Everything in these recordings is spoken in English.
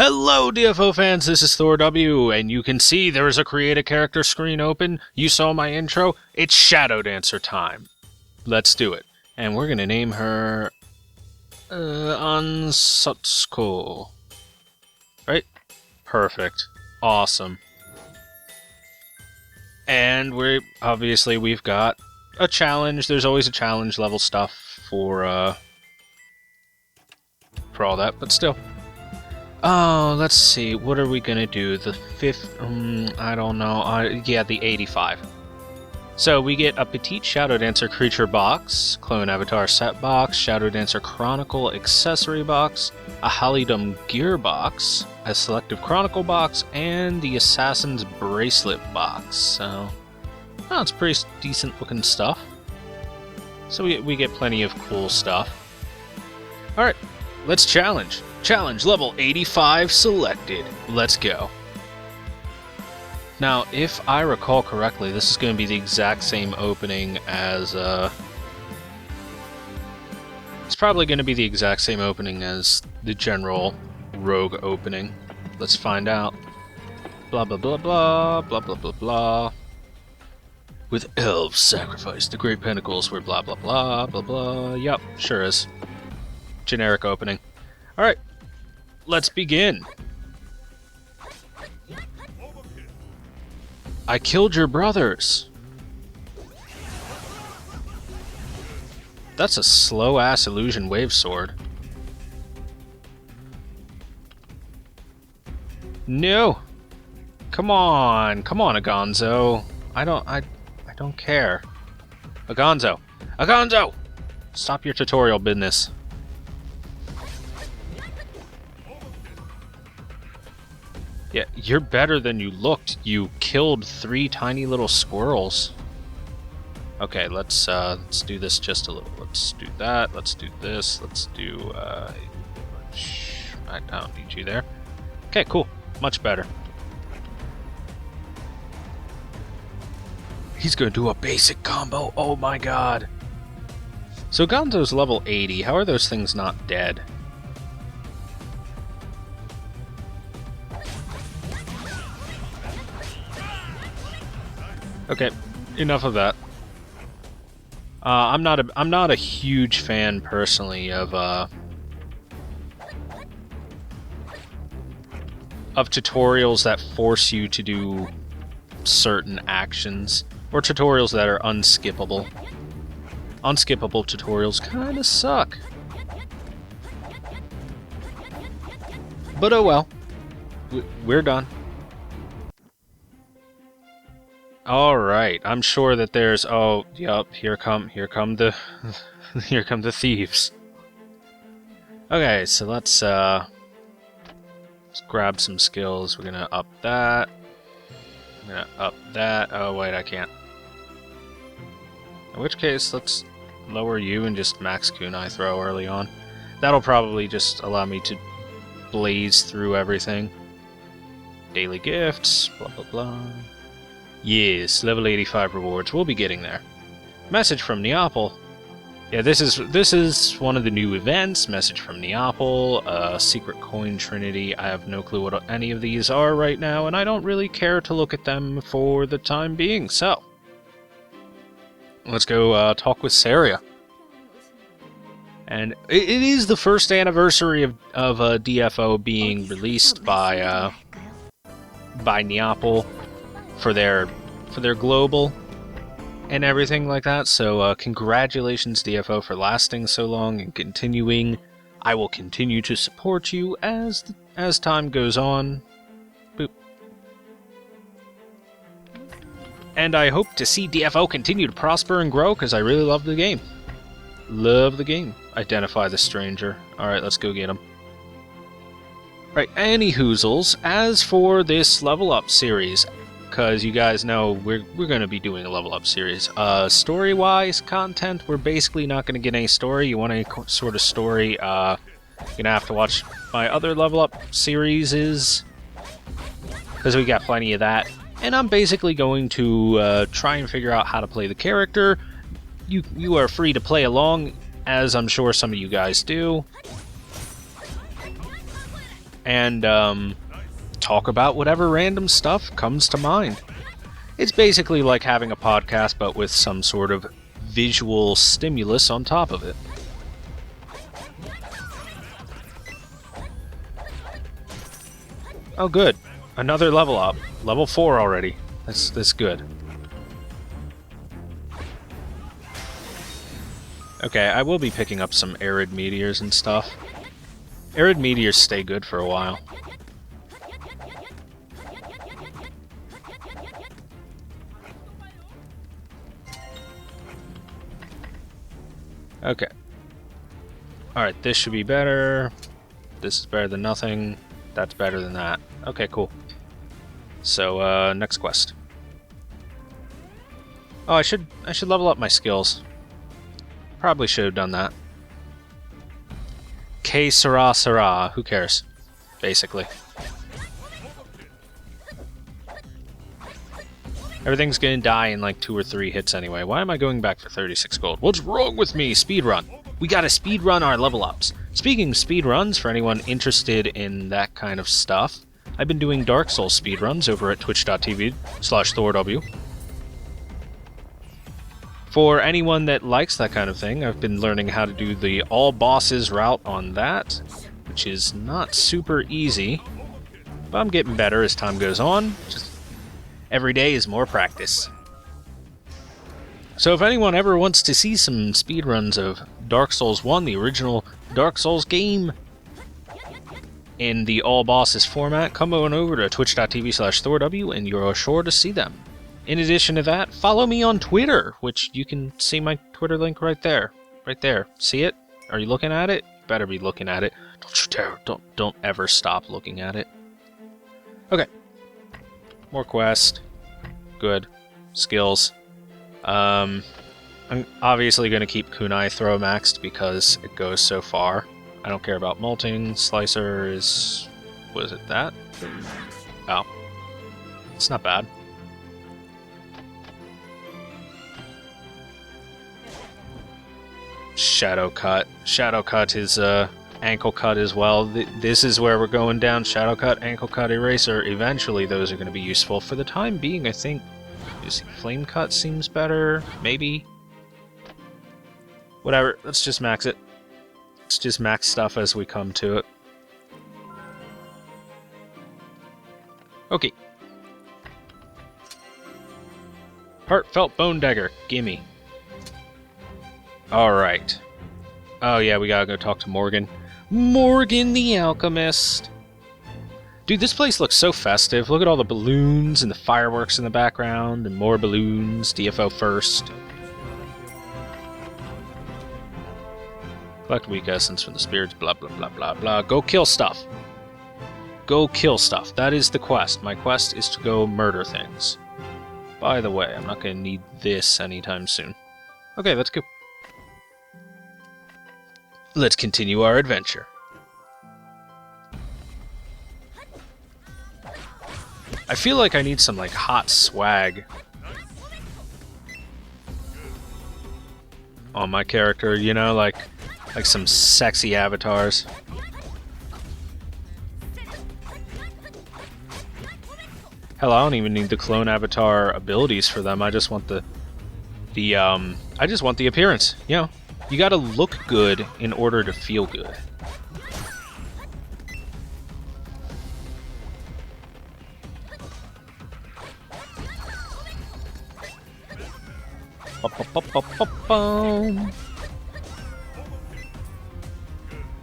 Hello DFO fans, this is ThorW, and you can see there is a create a character screen open. You saw my intro, it's Shadow Dancer time. Let's do it. And we're gonna name her Ansutsko. Right? Perfect. Awesome. And we've got a challenge. There's always a challenge level stuff for all that, but still. Oh, let's see. What are we gonna do? The fifth? I don't know. Yeah, the 85. So we get a Petite Shadow Dancer creature box, Clone Avatar set box, Shadow Dancer Chronicle accessory box, a Halidom gear box, a Selective Chronicle box, and the Assassin's Bracelet box. So, oh, it's pretty decent looking stuff. So we get plenty of cool stuff. All right, let's challenge. Challenge level 85 selected. Let's go. Now, if I recall correctly, this is going to be the exact same opening as, it's probably going to be the exact same opening as the general rogue opening. Let's find out. Blah blah blah blah, blah blah blah blah. With elves sacrifice the great pentacles where blah blah blah blah blah. Yup, sure is. Generic opening. Alright. Let's begin. I killed your brothers. That's a slow-ass illusion wave sword. No. Come on, Agonzo. I don't care. Agonzo! Stop your tutorial business. Yeah, you're better than you looked. You killed 3 tiny little squirrels. Okay, let's do this just a little. Let's do that. Let's do this. Let's do I don't need you there. Okay, cool. Much better. He's gonna do a basic combo. Oh my god. So Gonzo's level 80. How are those things not dead? Okay, enough of that. I'm not a huge fan personally of tutorials that force you to do certain actions, or tutorials that are unskippable. Unskippable tutorials kinda suck. But oh well. We're done. Alright, I'm sure that there's... Oh, yup, here come the... here come the thieves. Okay, so let's grab some skills. We're gonna up that. I'm gonna up that. Oh, wait, I can't. In which case, let's lower you and just max kunai throw early on. That'll probably just allow me to blaze through everything. Daily gifts, blah blah blah. Yes, level 85 rewards. We'll be getting there. Message from Neapel. Yeah, this is one of the new events. Message from Neapel. Secret coin trinity. I have no clue what any of these are right now, and I don't really care to look at them for the time being. So, let's go talk with Saria. And it is the first anniversary of DFO being released by Neapel. For their global and everything like that. So congratulations DFO for lasting so long and continuing. I will continue to support you as time goes on. Boop. And I hope to see DFO continue to prosper and grow because I really love the game. Love the game. Identify the stranger. Alright, let's go get him. Right, anyhoozles, as for this level up series, because you guys know we're going to be doing a level up series. Story-wise content, we're basically not going to get any story. You want any sort of story, you're going to have to watch my other level up series, because we got plenty of that. And I'm basically going to try and figure out how to play the character. You are free to play along, as I'm sure some of you guys do. and talk about whatever random stuff comes to mind. It's basically like having a podcast, but with some sort of visual stimulus on top of it. Oh, good. Another level up. Level 4 already. That's good. Okay, I will be picking up some arid meteors and stuff. Arid meteors stay good for a while. Okay. Alright, this should be better. This is better than nothing. That's better than that. Okay, cool. So, next quest. Oh, I should level up my skills. Probably should have done that. Que sera sera. Who cares? Basically. Everything's gonna die in like 2 or 3 hits anyway. Why am I going back for 36 gold? What's wrong with me? Speedrun. We gotta speedrun our level ups. Speaking of speedruns, for anyone interested in that kind of stuff, I've been doing Dark Souls speedruns over at twitch.tv/ThorW. For anyone that likes that kind of thing, I've been learning how to do the all bosses route on that, which is not super easy, but I'm getting better as time goes on. Just every day is more practice. So if anyone ever wants to see some speedruns of Dark Souls 1, the original Dark Souls game, in the all bosses format, come on over to twitch.tv/ThorW and you're sure to see them. In addition to that, follow me on Twitter, which you can see my Twitter link right there. Right there. See it? Are you looking at it? You better be looking at it. Don't you dare. Don't ever stop looking at it. Okay. More quest. Good. Skills. I'm obviously going to keep Kunai Throw maxed because it goes so far. I don't care about molting. Slicer is... was it that? Oh. It's not bad. Shadow Cut. Shadow Cut is ankle cut as well. This is where we're going down. Shadow Cut, ankle cut, eraser. Eventually those are going to be useful. For the time being, I think Flame Cut seems better. Maybe. Whatever. Let's just max it. Let's just max stuff as we come to it. Okay. Heartfelt Bone Dagger. Gimme. Alright. Oh yeah, we gotta go talk to Morgan. Morgan the Alchemist! Dude, this place looks so festive. Look at all the balloons and the fireworks in the background, and more balloons. DFO first. Collect weak essence from the spirits, blah blah blah blah blah. Go kill stuff. Go kill stuff. That is the quest. My quest is to go murder things. By the way, I'm not gonna need this anytime soon. Okay, let's go. Let's continue our adventure. I feel like I need some, like, hot swag on my character, you know, like some sexy avatars. Hell, I don't even need the clone avatar abilities for them. I just want the appearance, you know. You gotta look good in order to feel good.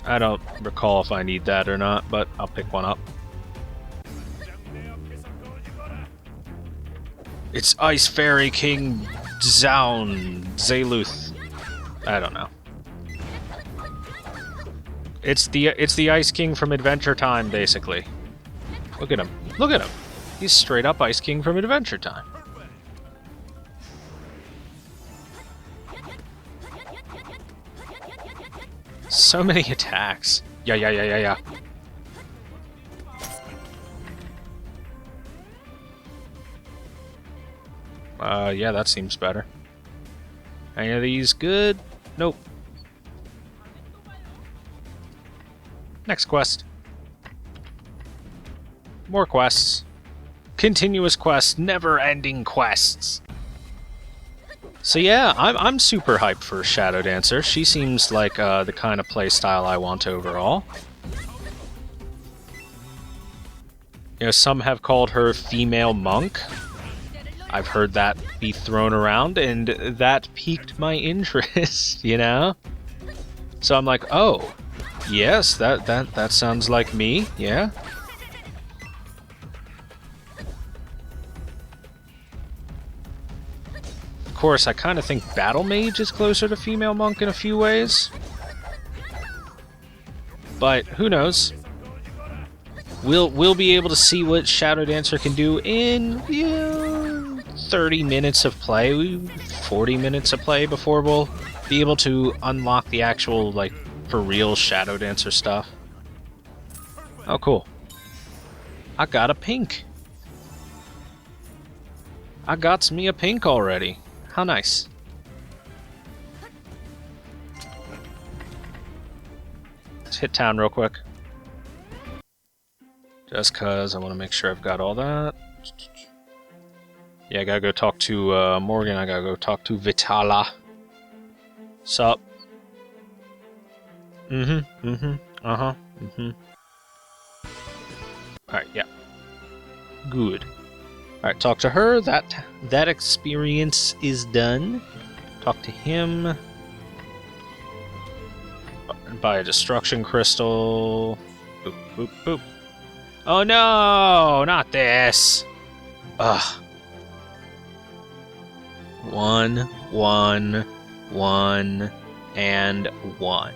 I don't recall if I need that or not, but I'll pick one up. It's Ice Fairy King Zaluth. I don't know. It's the Ice King from Adventure Time, basically. Look at him. Look at him. He's straight up Ice King from Adventure Time. So many attacks. Yeah. Yeah, that seems better. Any of these good? Nope. Next quest. More quests. Continuous quests, never-ending quests. So yeah, I'm super hyped for Shadow Dancer. She seems like the kind of playstyle I want overall. You know, some have called her female monk. I've heard that be thrown around, and that piqued my interest, you know? So I'm like, oh, yes, that sounds like me, yeah? Of course, I kind of think Battle Mage is closer to female monk in a few ways. But who knows? We'll be able to see what Shadow Dancer can do in 30 minutes of play, 40 minutes of play before we'll be able to unlock the actual, like, for real Shadow Dancer stuff. Oh, cool. I got a pink. I got me a pink already. How nice. Let's hit town real quick. Just cause I want to make sure I've got all that. Yeah, I gotta go talk to Morgan. I gotta go talk to Vitala. Sup? Uh-huh. Alright, yeah. Good. Alright, talk to her. That experience is done. Talk to him. Buy a destruction crystal. Boop, boop, boop. Oh no! Not this! Ugh. 1, 1, 1, and 1.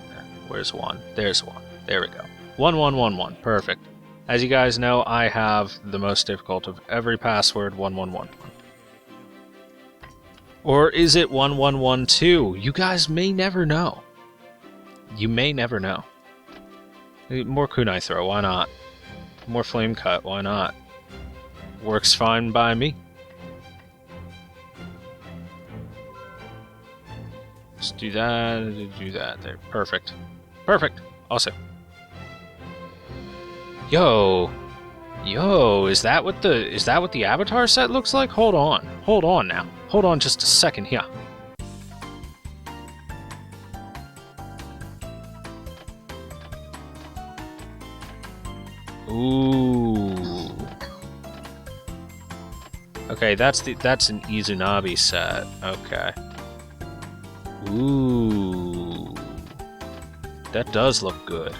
Where's 1? There's 1. There we go. 1, 1, 1, 1. Perfect. As you guys know, I have the most difficult of every password, 1, 1, 1, 1. Or is it 1, 1, 1, 2? You guys may never know. You may never know. More kunai throw, why not? More flame cut, why not? Works fine by me. Just do that, there. Perfect. Perfect. Awesome. Yo, is that what the avatar set looks like? Hold on now. Hold on just a second here. Ooh. Okay, that's an Izunami set. Okay. Ooh. That does look good.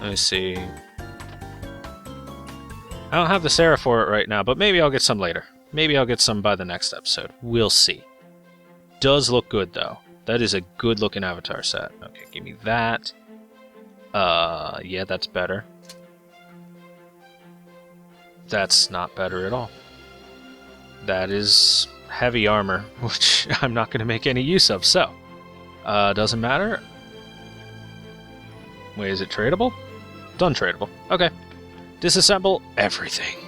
Let me see. I don't have the Sarah for it right now, but maybe I'll get some later. Maybe I'll get some by the next episode. We'll see. Does look good, though. That is a good-looking avatar set. Okay, give me that. Yeah, that's better. That's not better at all. That is heavy armor, which I'm not going to make any use of, so. Doesn't matter. Wait, is it tradable? Done tradable. Okay. Disassemble everything.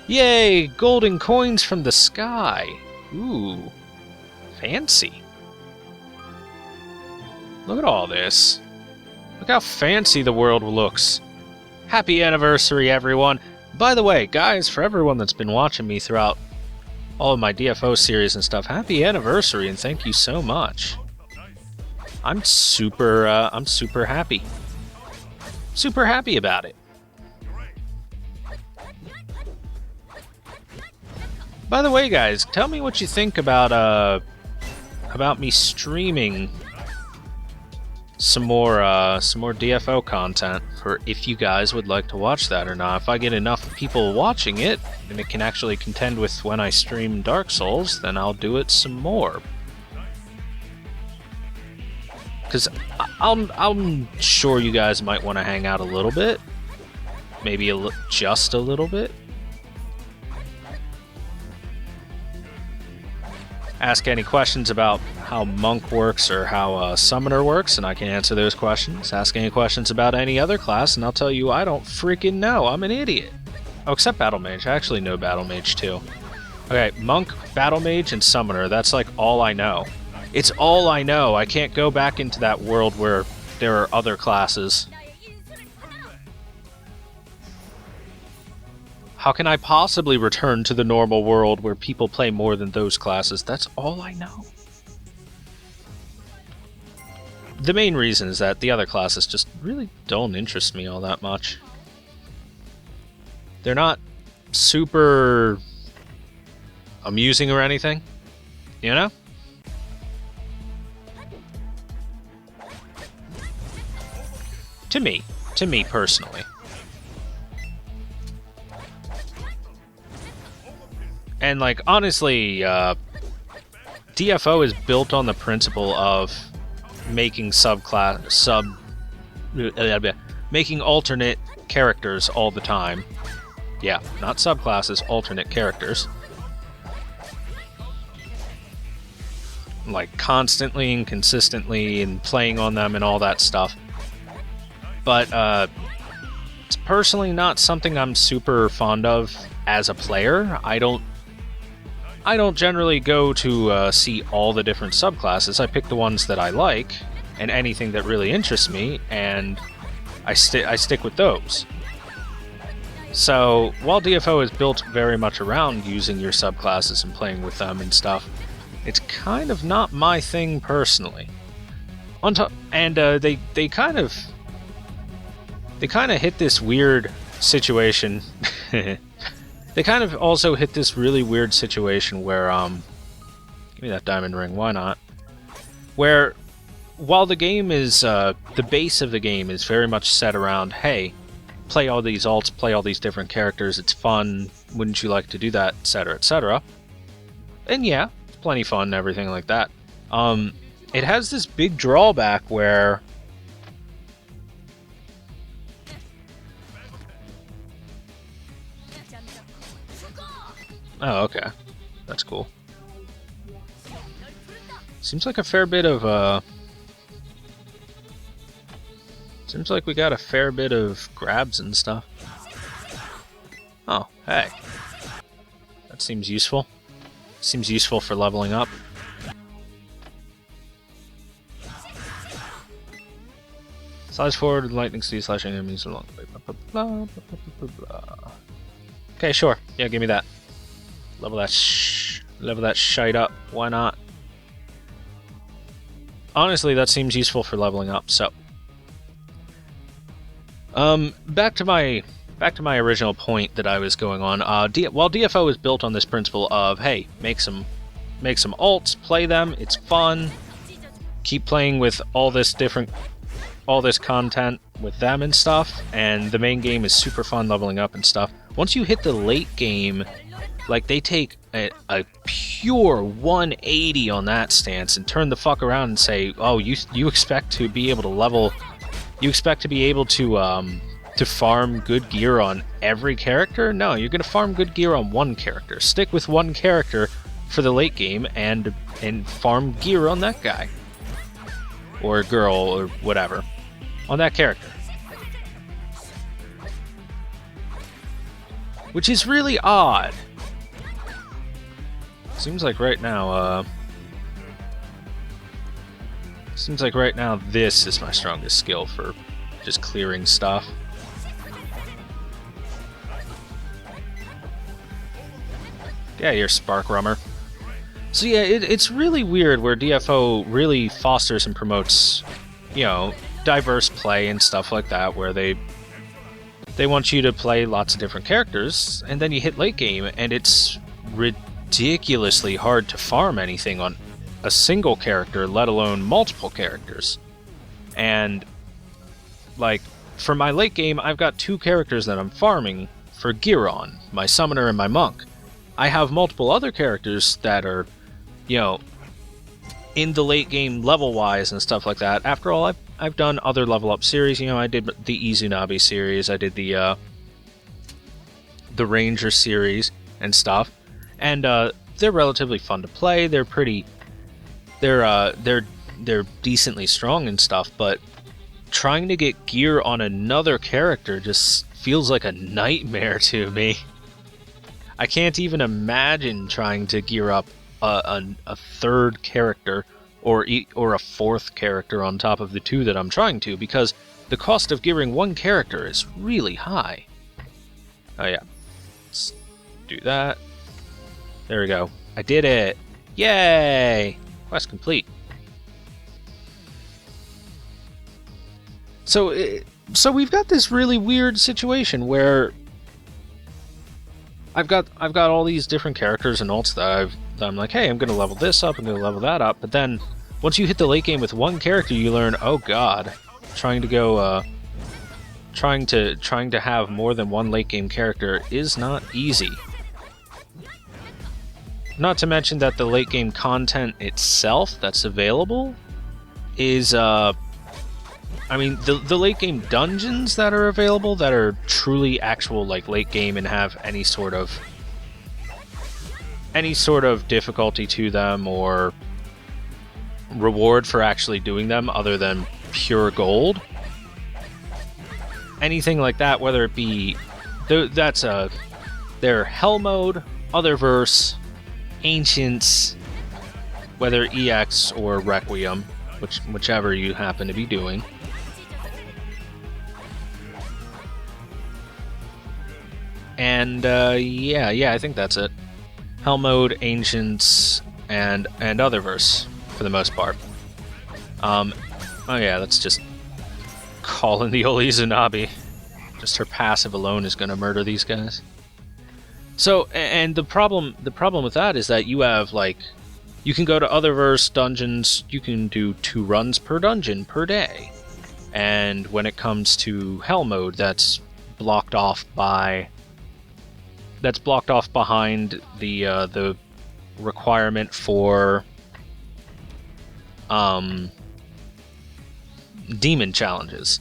Yay! Golden coins from the sky! Ooh. Fancy. Look at all this. Look how fancy the world looks. Happy anniversary, everyone! By the way, guys, for everyone that's been watching me throughout all of my DFO series and stuff, happy anniversary and thank you so much. I'm super happy. Super happy about it. By the way, guys, tell me what you think about me streaming some more DFO content for if you guys would like to watch that or not. If I get enough people watching it and it can actually contend with when I stream Dark Souls, then I'll do it some more. Because I'm sure you guys might want to hang out a little bit. Maybe just a little bit. Ask any questions about how Monk works or how Summoner works, and I can answer those questions. Ask any questions about any other class, and I'll tell you I don't freaking know. I'm an idiot. Oh, except Battle Mage. I actually know Battle Mage, too. Okay, Monk, Battle Mage, and Summoner. That's like all I know. It's all I know. I can't go back into that world where there are other classes. How can I possibly return to the normal world where people play more than those classes? That's all I know. The main reason is that the other classes just really don't interest me all that much. They're not super amusing or anything, you know? To me personally. And like, honestly, DFO is built on the principle of making making alternate characters all the time. Yeah, not subclasses, alternate characters. Like, constantly and consistently, and playing on them and all that stuff. But, it's personally not something I'm super fond of as a player. I don't generally go to see all the different subclasses. I pick the ones that I like, and anything that really interests me, and I stick with those. So, while DFO is built very much around using your subclasses and playing with them and stuff, it's kind of not my thing personally. They kind of hit this weird situation. They kind of also hit this really weird situation where, give me that diamond ring, why not? Where, while the game is, the base of the game is very much set around, hey, play all these alts, play all these different characters, it's fun, wouldn't you like to do that, etc., etc. And yeah, it's plenty fun and everything like that. It has this big drawback where oh, okay. That's cool. Seems like a fair bit of, seems like we got a fair bit of grabs and stuff. Oh, hey. That seems useful. Seems useful for leveling up. Slides forward with lightning speed, slashing enemies along the way. Blah, blah, blah, blah, blah. Okay, sure. Yeah, give me that. Level that shite up. Why not? Honestly, that seems useful for leveling up. So, back to my original point that I was going on. While DFO is built on this principle of, hey, make some alts, play them. It's fun. Keep playing with all this content with them and stuff. And the main game is super fun leveling up and stuff. Once you hit the late game, like, they take a pure 180 on that stance and turn the fuck around and say, oh, you expect to be able to level, you expect to be able to farm good gear on every character? No, you're gonna farm good gear on one character. Stick with one character for the late game and farm gear on that guy. Or girl, or whatever. On that character. Which is really odd. Seems like right now, this is my strongest skill for just clearing stuff. Yeah, you're Spark Rummer. So yeah, it's really weird where DFO really fosters and promotes, you know, diverse play and stuff like that, where they want you to play lots of different characters, and then you hit late game, and it's ridiculously hard to farm anything on a single character, let alone multiple characters. And, like, for my late game, I've got two characters that I'm farming for gear on, my Summoner and my Monk. I have multiple other characters that are, you know, in the late game level-wise and stuff like that. After all, I've done other level-up series. You know, I did the Izunabe series, I did the Ranger series and stuff. And they're relatively fun to play. They're pretty, they're decently strong and stuff. But trying to get gear on another character just feels like a nightmare to me. I can't even imagine trying to gear up a third character or a fourth character on top of the two that I'm trying to, because the cost of gearing one character is really high. Oh yeah. Let's do that. There we go. I did it! Yay! Quest complete. So we've got this really weird situation where I've got all these different characters and ults that I'm like, hey, I'm gonna level this up, I'm gonna level that up, but then once you hit the late game with one character, you learn, oh god, trying to have more than one late game character is not easy. Not to mention that the late game content itself that's available is I mean, the late game dungeons that are available that are truly actual like late game and have any sort of difficulty to them or reward for actually doing them other than pure gold. Anything like that, whether it be their Hell Mode, Otherverse, Ancients, whether EX or Requiem, whichever you happen to be doing. And yeah, I think that's it. Hell Mode, Ancients, and Otherverse for the most part. Oh yeah, that's just calling the Oli Zanabi. Just her passive alone is gonna murder these guys. So, and the problem with that is that you have like, you can go to Otherverse dungeons. You can do 2 runs per dungeon per day, and when it comes to Hell Mode, that's blocked off behind the requirement for demon challenges,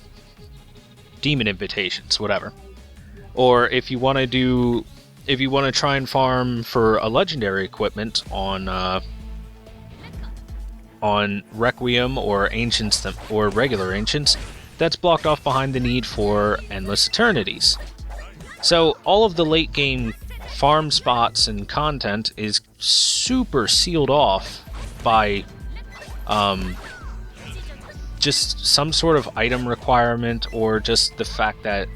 demon invitations, whatever. Or if you want to try and farm for a legendary equipment on Requiem or Ancients or regular Ancients, that's blocked off behind the need for Endless Eternities. So all of the late game farm spots and content is super sealed off by just some sort of item requirement, or just the fact that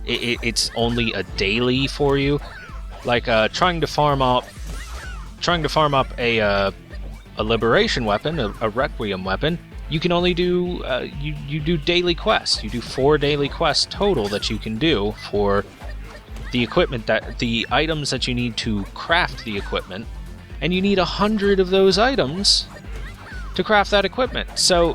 it's only a daily for you. Like trying to farm up a liberation weapon, a Requiem weapon. You can only do you do daily quests. You do 4 daily quests total that you can do for the equipment, that the items that you need to craft the equipment, and you need 100 of those items to craft that equipment. So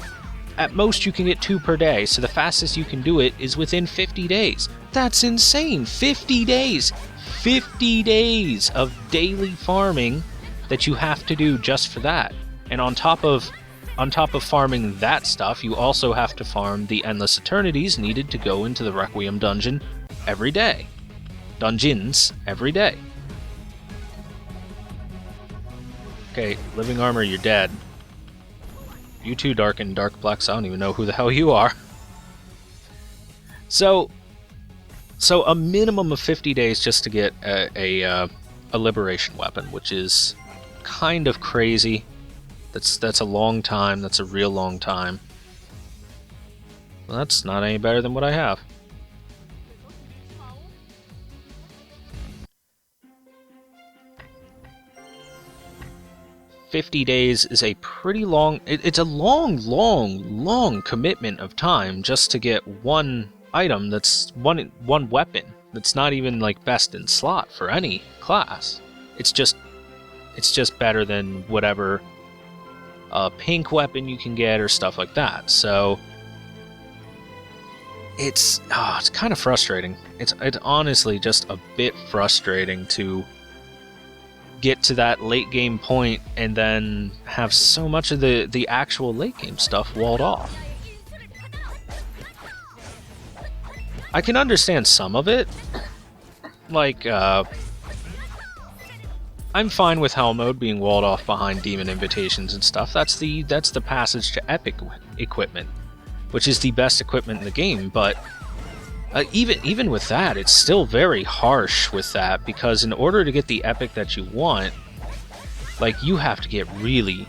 at most you can get 2 per day, so the fastest you can do it is within 50 days. That's insane! 50 days! 50 days of daily farming that you have to do just for that. And on top of farming that stuff, you also have to farm the Endless Eternities needed to go into the Requiem dungeon every day. Dungeons every day. Okay, Living Armor, you're dead. You too, Dark and Dark Blacks, I don't even know who the hell you are. So a minimum of 50 days just to get a liberation weapon, which is kind of crazy. That's a long time. That's a real long time. Well, that's not any better than what I have. $50 days is a pretty long... It's a long commitment of time just to get one item that's one weapon that's not even like best in slot for any class. It's just better than whatever pink weapon you can get or stuff like that. So it's kind of frustrating. It's honestly just a bit frustrating to get to that late game point and then have so much of the actual late game stuff walled off. I can understand some of it. Like, I'm fine with Hell Mode being walled off behind demon invitations and stuff. That's the passage to epic equipment, which is the best equipment in the game, but even with that, it's still very harsh with that, because in order to get the epic that you want, like, you have to get really,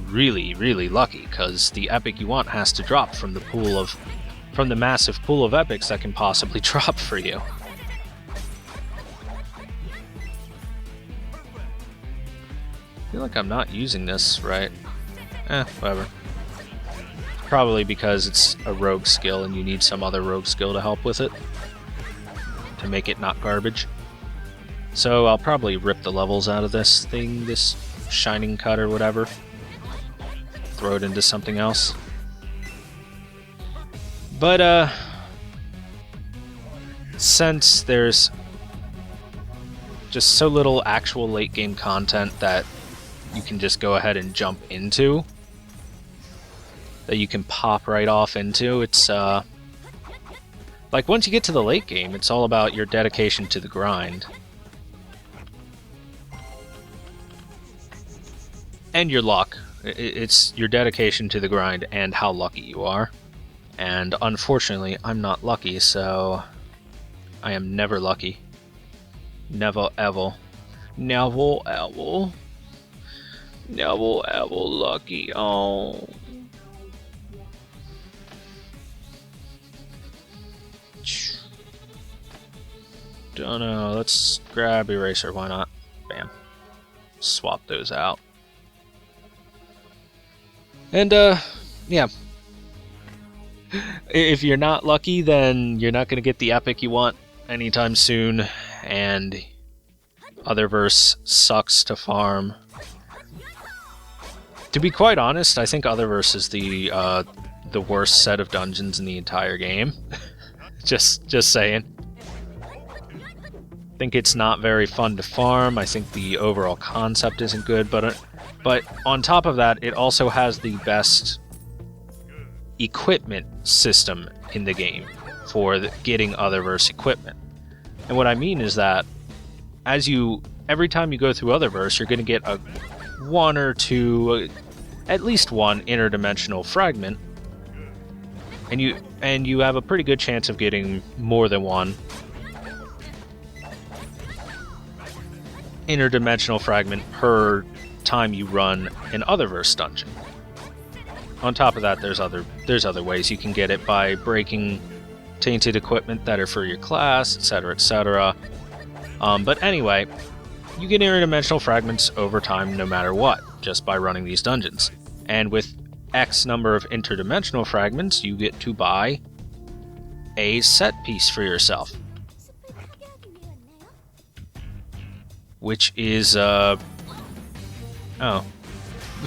really, really lucky, because the epic you want has to drop from the massive pool of epics that can possibly drop for you. feel like I'm not using this right. Whatever. Probably because it's a rogue skill and you need some other rogue skill to help with it. To make it not garbage. So I'll probably rip the levels out of this thing, this shining cut or whatever. Throw it into something else. But, since there's just so little actual late game content that you can just go ahead and jump into, that you can pop right off into, it's, like, once you get to the late game, it's all about your dedication to the grind. And your luck. It's your dedication to the grind and how lucky you are. And unfortunately, I'm not lucky, so I am never lucky. Never ever. Never ever. Never ever lucky. Oh. Don't know. Let's grab Eraser. Why not? Bam. Swap those out. And, yeah. If you're not lucky, then you're not going to get the epic you want anytime soon, and Otherverse sucks to farm. To be quite honest, I think Otherverse is the worst set of dungeons in the entire game. just saying. I think it's not very fun to farm. I think the overall concept isn't good, but on top of that, it also has the best equipment system in the game for getting Otherverse equipment. And what I mean is that every time you go through Otherverse, you're going to get one or two, at least one interdimensional fragment, and you have a pretty good chance of getting more than one interdimensional fragment per time you run an Otherverse dungeon. On top of that, there's other ways you can get it by breaking tainted equipment that are for your class, etc., etc. But anyway, you get interdimensional fragments over time no matter what, just by running these dungeons. And with X number of interdimensional fragments, you get to buy a set piece for yourself. Which is, oh.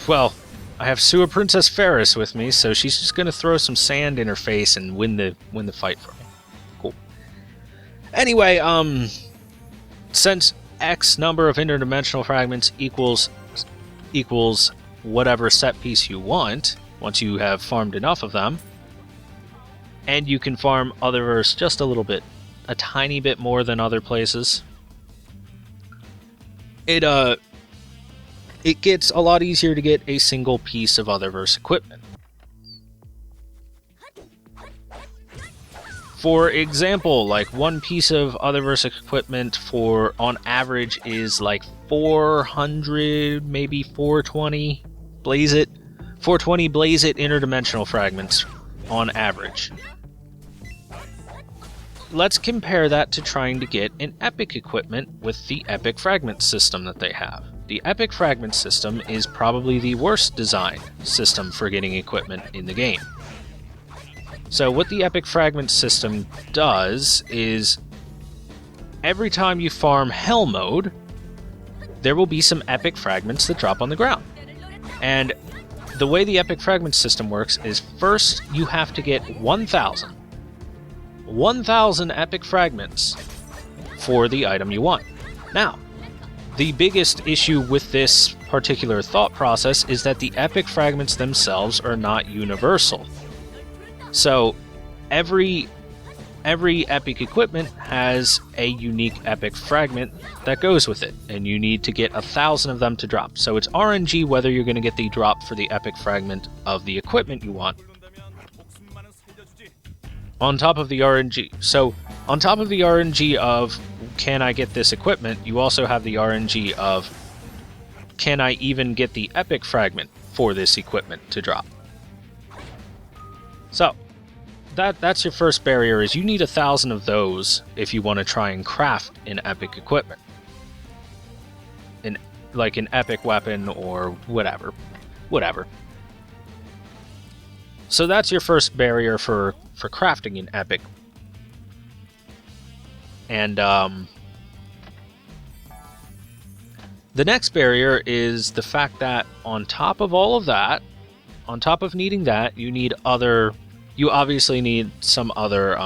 Well, I have Sewer Princess Ferris with me, so she's just gonna throw some sand in her face and win the fight for me. Cool. Anyway, since X number of interdimensional fragments equals whatever set piece you want, once you have farmed enough of them, and you can farm Otherverse just a tiny bit more than other places, it gets a lot easier to get a single piece of Otherverse equipment. For example, like one piece of Otherverse equipment on average is like 400, maybe 420 Blaze It interdimensional fragments on average. Let's compare that to trying to get an epic equipment with the epic fragment system that they have. The epic fragment system is probably the worst designed system for getting equipment in the game. So what the epic fragment system does is, every time you farm Hell Mode, there will be some epic fragments that drop on the ground. And the way the epic fragment system works is, first you have to get 1,000 epic fragments for the item you want. Now, the biggest issue with this particular thought process is that the epic fragments themselves are not universal. So, every epic equipment has a unique epic fragment that goes with it, and you need to get 1,000 of them to drop. So it's RNG whether you're going to get the drop for the epic fragment of the equipment you want. On top of the RNG. So, on top of the RNG of, can I get this equipment, you also have the RNG of, can I even get the epic fragment for this equipment to drop? So, that's your first barrier, is you need 1,000 of those if you want to try and craft an epic equipment. like an epic weapon or whatever. So that's your first barrier for crafting an epic. And the next barrier is the fact that on top of all of that, on top of needing that, you obviously need some other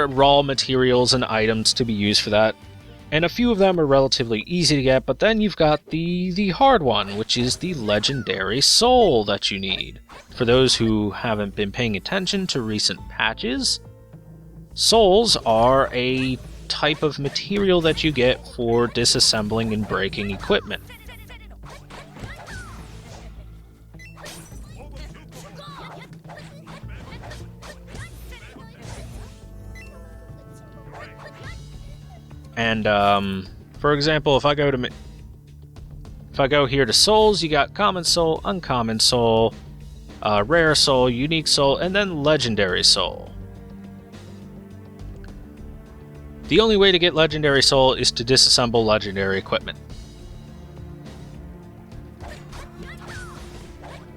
raw materials and items to be used for that. And a few of them are relatively easy to get, but then you've got the hard one, which is the legendary soul that you need. For those who haven't been paying attention to recent patches, souls are a type of material that you get for disassembling and breaking equipment. And for example, if I go here to souls, you got common soul, uncommon soul, rare soul, unique soul, and then legendary soul. The only way to get legendary soul is to disassemble legendary equipment.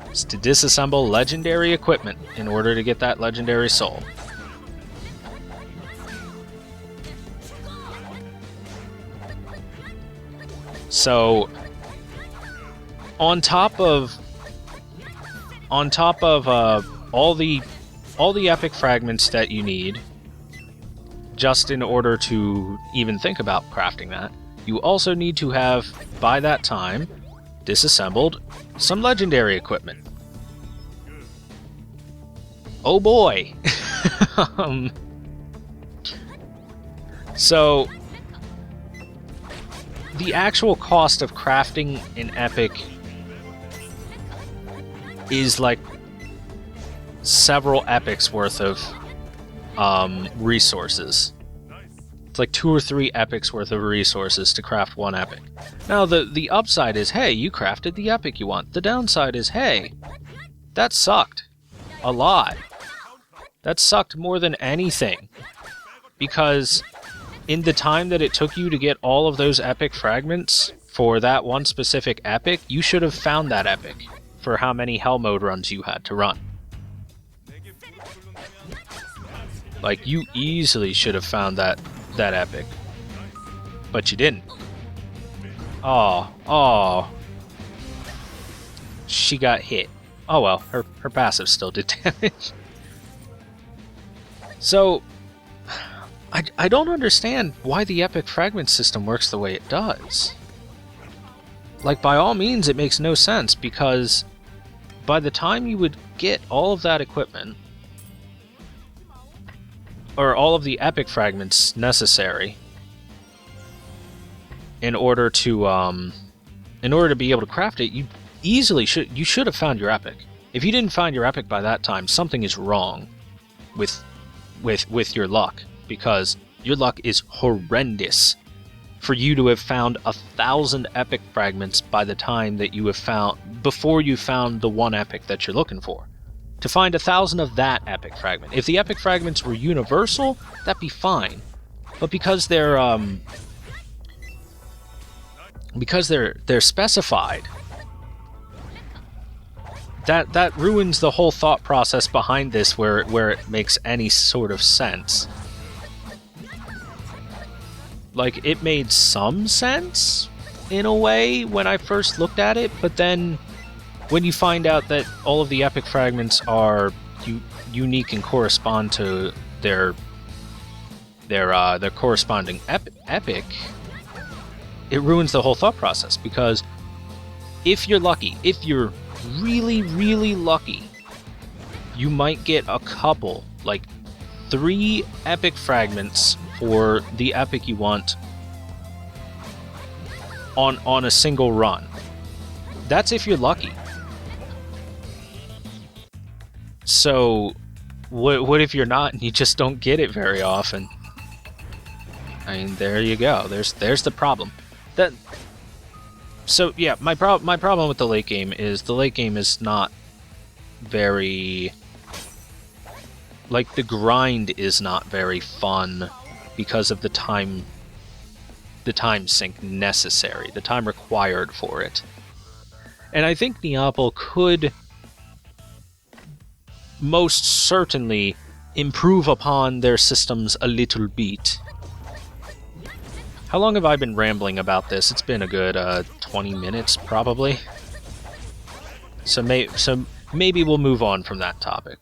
It's to disassemble legendary equipment in order to get that legendary soul. So, on top of all the epic fragments that you need, just in order to even think about crafting that, you also need to have, by that time, disassembled some legendary equipment. Oh boy! So, the actual cost of crafting an epic is like several epics worth of resources. It's like 2 or 3 epics worth of resources to craft one epic. Now the upside is, hey, you crafted the epic you want. The downside is, hey, that sucked a lot. That sucked more than anything, because in the time that it took you to get all of those epic fragments for that one specific epic, you should have found that epic for how many hell mode runs you had to run. Like, you easily should have found that epic, but you didn't. Oh, she got hit. Oh well, her passive still did damage. So, I don't understand why the epic fragment system works the way it does. Like, by all means, it makes no sense, because by the time you would get all of that equipment, or all of the epic fragments necessary in order to be able to craft it, you should have found your epic. If you didn't find your epic by that time, something is wrong with your luck, because your luck is horrendous for you to have found 1,000 epic fragments by the time that you have found, before you found the one epic that you're looking for. To find 1,000 of that epic fragment. If the epic fragments were universal, that'd be fine. But because they're specified, that ruins the whole thought process behind this, where it makes any sort of sense. Like, it made some sense in a way when I first looked at it, but then when you find out that all of the epic fragments are unique and correspond to their corresponding epic, it ruins the whole thought process. Because if you're lucky, if you're really, really lucky, you might get a couple, like 3 epic fragments for the epic you want on a single run. That's if you're lucky. So, what if you're not and you just don't get it very often? I mean, there you go. There's the problem. So yeah, my problem with the late game is not very, like, the grind is not very fun because of the time the time sink necessary, the time required for it. And I think Neapel could most certainly improve upon their systems a little bit. How long have I been rambling about this? It's been a good 20 minutes, probably. So maybe we'll move on from that topic.